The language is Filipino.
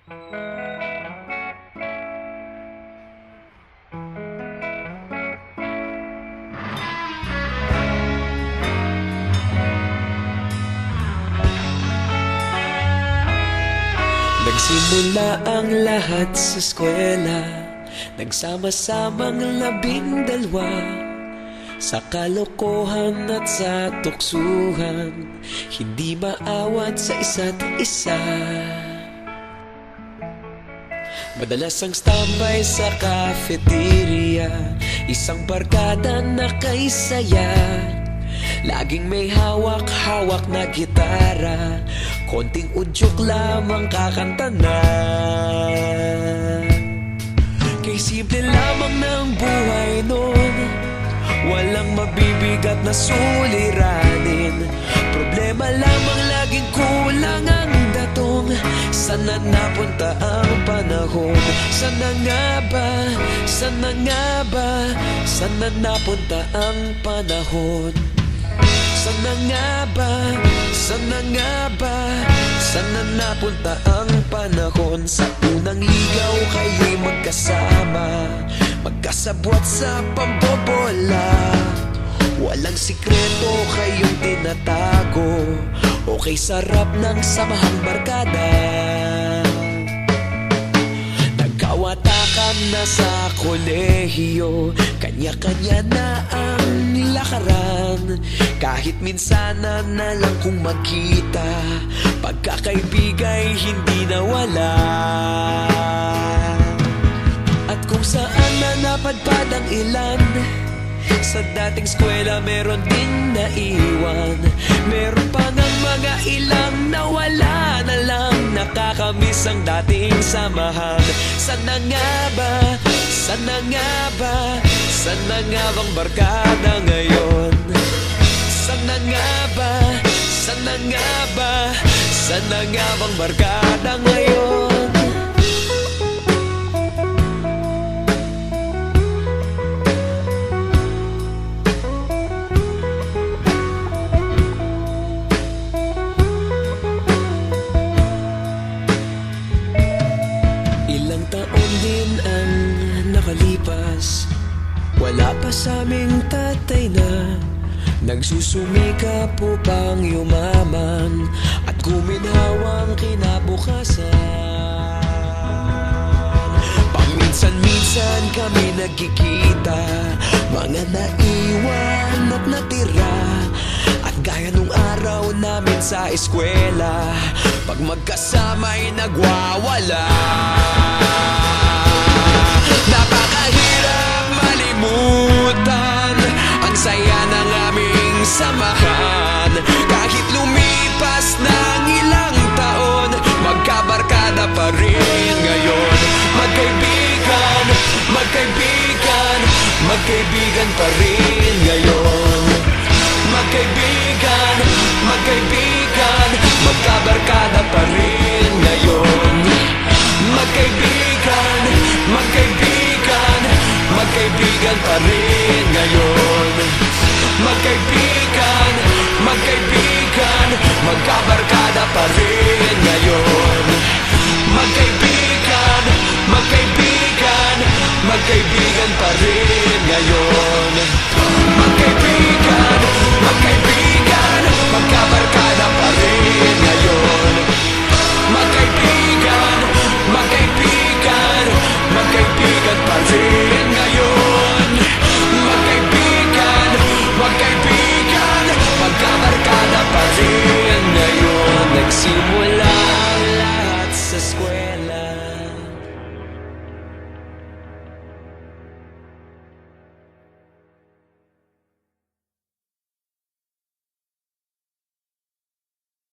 Nagsimula ang lahat sa eskwela, nagsama-samang 12 sa kalokohan at sa tuksuhan, hindi maawat sa isa't isa. Madalas ang standby sa cafeteria, isang barkada na kay saya. Laging may hawak-hawak na gitara, konting udyok lamang kakanta na. Kay simple lamang ng buhay nun, walang mabibigat na suliranin. Problema lamang laging kulang ang datong. Sana napunta ang panahon? Sana nga ba? Sana nga ba? Sana napunta ang panahon? Sana nga ba? Sana nga ba? Sana napunta ang panahon? Sa unang ligaw kayo'y magkasama, magkasabwat sa pambobola. Walang sikreto kayong tinatago, okay sarap ng samahang barkada. Nagkawatakan na sa kolehiyo, kanya-kanya na ang lakaran. Kahit minsan na lang kung magkita, pagkakaibigay hindi nawala. At kung saan na napadpad ang ilan, sa dating eskwela meron ding naiwan. Meron pa ng mga ilang nawala na lang, nakakamiss ang dating samahan. Sana nga ba? Sana nga ba? Sana nga bang barkada ngayon? Sana nga ba? Sana nga ba? Sana nga bang barkada ngayon? Ilang taon din ang nakalipas, wala pa sa aming tatay na nagsusumikap upang yumaman at guminhawang kinabukasan. Paminsan-minsan kami nagkikita, mga naiwan at natira. At gaya nung araw namin sa eskwela, pag magkasama'y nagwawala. Napakahirap malimutan ang saya ng aming samahan. Kahit lumipas ng ilang taon, magkabarkada pa rin ngayon. Magkaibigan, magkaibigan, magkaibigan pa rin ngayon. Magkaibigan, magkaibigan, magkabarkada pa rin.